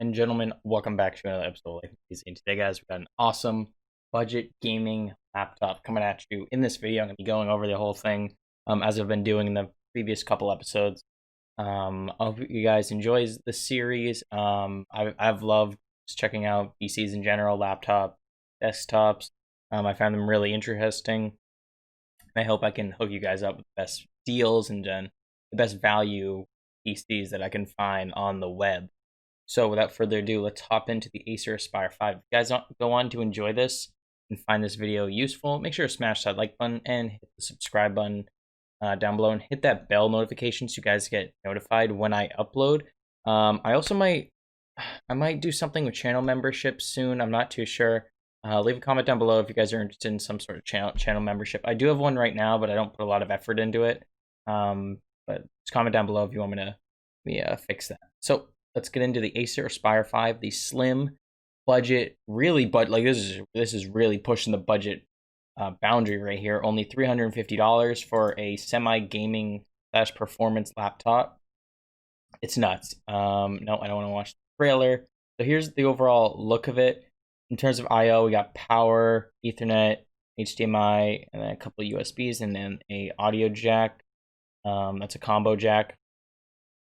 and gentlemen, welcome back to another episode of Life is Easy. Today, guys, we've got an awesome budget gaming laptop coming at you. In this video, I'm going to be going over the whole thing as I've been doing in the previous couple episodes. I hope you guys enjoy this series. I've loved just checking out PCs in general, laptop, desktops. I found them really interesting. And I hope I can hook you guys up with the best deals and the best value PCs that I can find on the web. So without further ado, let's hop into the Acer Aspire 5. If you guys go on to enjoy this and find this video useful, make sure to smash that like button and hit the subscribe button down below and hit that bell notification so you guys get notified when I upload. I also might do something with channel memberships soon. I'm not too sure. Leave a comment down below if you guys are interested in some sort of channel membership. I do have one right now, but I don't put a lot of effort into it. But just comment down below if you want me to fix that. So let's get into the Acer Aspire 5, the slim budget, really, but like this is really pushing the budget boundary right here. Only $350 for a semi-gaming / performance laptop. It's nuts. No, I don't want to watch the trailer. So here's the overall look of it. In terms of I/O, we got power, Ethernet, HDMI, and then a couple of USBs, and then a audio jack. That's a combo jack.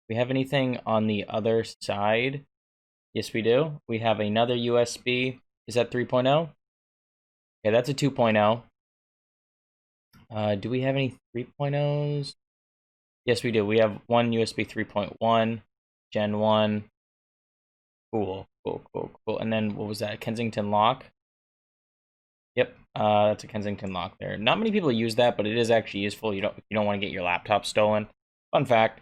We have anything on the other side? Yes, we do. We have another USB. Is that 3.0? Okay, that's a 2.0. Do we have any 3.0s? Yes, we do. We have one USB 3.1, Gen 1. Cool. And then what was that? Kensington lock? Yep, that's a Kensington lock there. Not many people use that, but it is actually useful. You don't want to get your laptop stolen. Fun fact.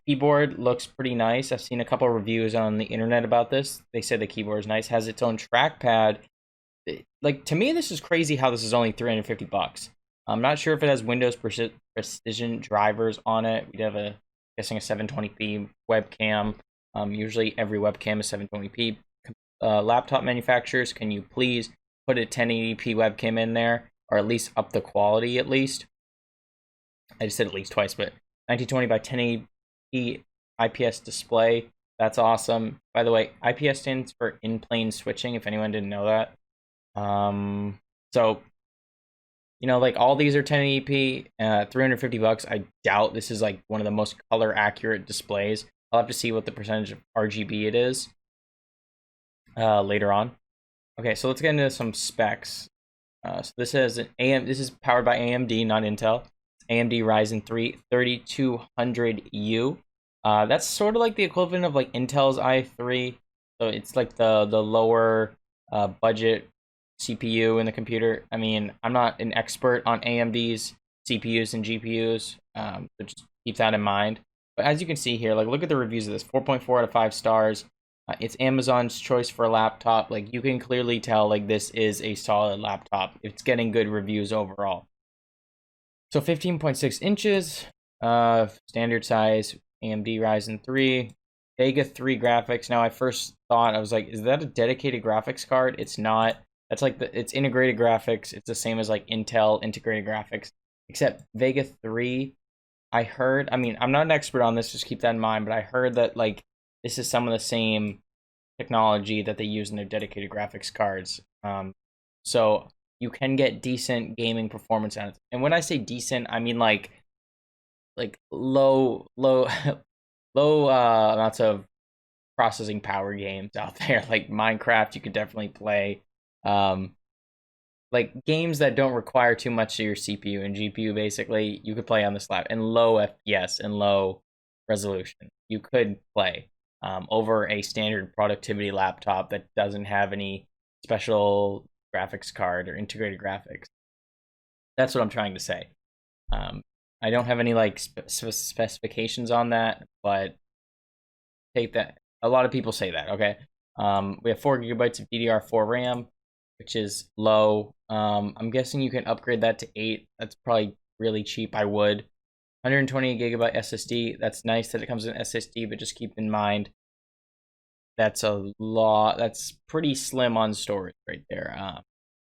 Keyboard looks pretty nice. I've seen a couple of reviews on the internet about this. They said the keyboard is nice. Has its own trackpad. Like, to me, this is crazy how this is only $350. I'm not sure if it has Windows Precision drivers on it. We'd have guessing a 720p webcam. Usually every webcam is 720p. Laptop manufacturers, can you please put a 1080p webcam in there, or at least up the quality at least? I just said at least twice, but 1920 by 1080p IPS display. That's awesome. By the way, IPS stands for in-plane switching, if anyone didn't know that. So, you know, like all these are 1080p, $350. I doubt this is like one of the most color accurate displays. I'll have to see what the percentage of RGB it is later on. Okay, so let's get into some specs. So this is this is powered by AMD, not Intel. AMD Ryzen 3 3200U. That's sort of like the equivalent of like Intel's i3. So it's like the lower budget CPU in the computer. I mean, I'm not an expert on AMD's CPUs and GPUs, so just keep that in mind. But as you can see here, like look at the reviews of this. 4.4 out of 5 stars. It's Amazon's choice for a laptop. Like you can clearly tell like this is a solid laptop. It's getting good reviews overall. So 15.6 inches, standard size, AMD Ryzen 3, Vega 3 graphics. Now I first thought, I was like, is that a dedicated graphics card? It's not. That's like it's integrated graphics. It's the same as like Intel integrated graphics, except Vega 3. I heard, I mean, I'm not an expert on this, just keep that in mind, but I heard that like this is some of the same technology that they use in their dedicated graphics cards. So you can get decent gaming performance out of it. And when I say decent, I mean like low low amounts of processing power games out there. Like Minecraft, you could definitely play. Like games that don't require too much of your CPU and GPU, basically, you could play on this lap, and low FPS and low resolution. You could play over a standard productivity laptop that doesn't have any special graphics card or integrated graphics. That's what I'm trying to say. I don't have any like specifications on that, but take that. A lot of people say that. Okay. We have 4 gigabytes of DDR4 RAM, which is low. I'm guessing you can upgrade that to 8. That's probably really cheap. I would. 120 gigabyte SSD. That's nice that it comes in SSD, but just keep in mind that's a lot. That's pretty slim on storage right there.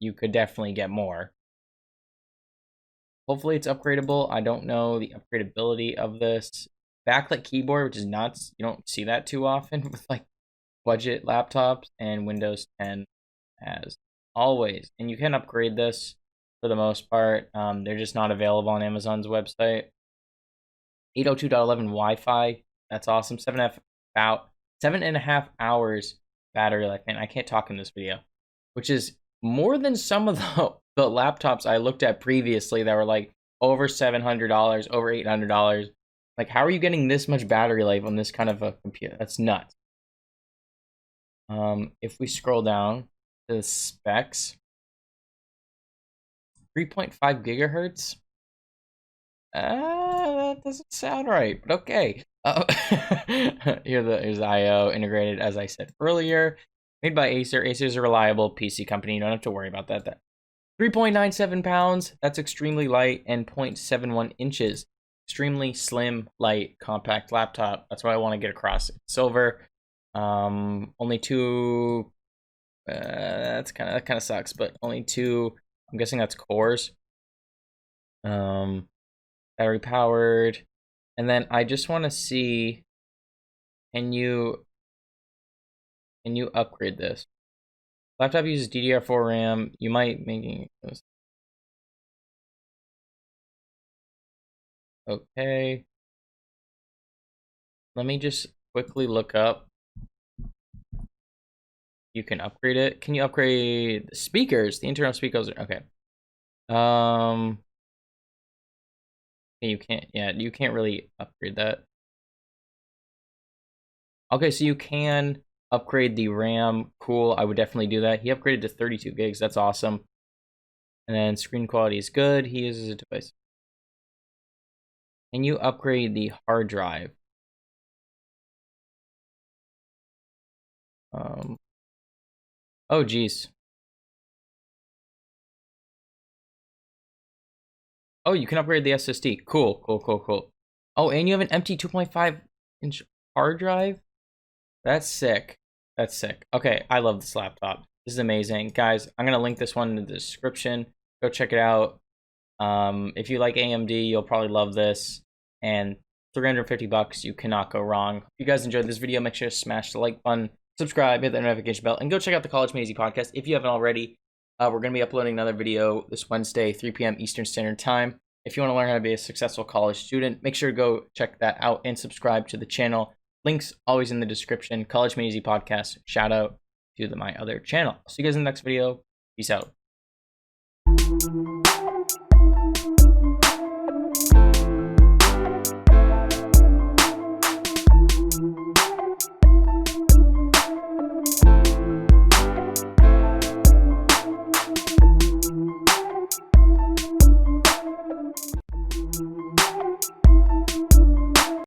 You could definitely get more. Hopefully it's upgradable. I don't know the upgradability of this. Backlit keyboard, which is nuts. You don't see that too often with like budget laptops and Windows 10 as always. And you can upgrade this for the most part. They're just not available on Amazon's website. 802.11 Wi-Fi. That's awesome. 7.5 hours battery life. Man, I can't talk in this video, which is more than some of the laptops I looked at previously that were like over $700, over $800. Like, how are you getting this much battery life on this kind of a computer? That's nuts. If we scroll down to the specs, 3.5 gigahertz. That doesn't sound right, but okay. Here's the I/O integrated, as I said earlier. Made by Acer. Acer's a reliable PC company. You don't have to worry about that. 3.97 pounds. That's extremely light, and 0.71 inches. Extremely slim, light, compact laptop. That's what I want to get across. It's silver. Only two. That kind of sucks, but only two. I'm guessing that's cores. Battery powered, and then I just want to see, can you upgrade this? Laptop uses DDR4 RAM. You might making this. Okay. Let me just quickly look up. You can upgrade it. Can you upgrade the speakers? The internal speakers are okay. You can't. Yeah, you can't really upgrade that. Okay, so you can upgrade the RAM. Cool. I would definitely do that. He upgraded to 32 gigs. That's awesome. And then screen quality is good. He uses a device. Can you upgrade the hard drive? Oh, geez. Oh, you can upgrade the SSD. Cool. Oh, and you have an empty 2.5-inch hard drive? That's sick. Okay, I love this laptop. This is amazing. Guys, I'm going to link this one in the description. Go check it out. If you like AMD, you'll probably love this. And $350, you cannot go wrong. If you guys enjoyed this video, make sure to smash the like button, subscribe, hit that notification bell, and go check out the College Made Easy podcast if you haven't already. We're going to be uploading another video this Wednesday, 3 p.m. Eastern Standard Time. If you want to learn how to be a successful college student, make sure to go check that out and subscribe to the channel. Links always in the description. College Made Easy podcast. Shout out to my other channel. See you guys in the next video. Peace out.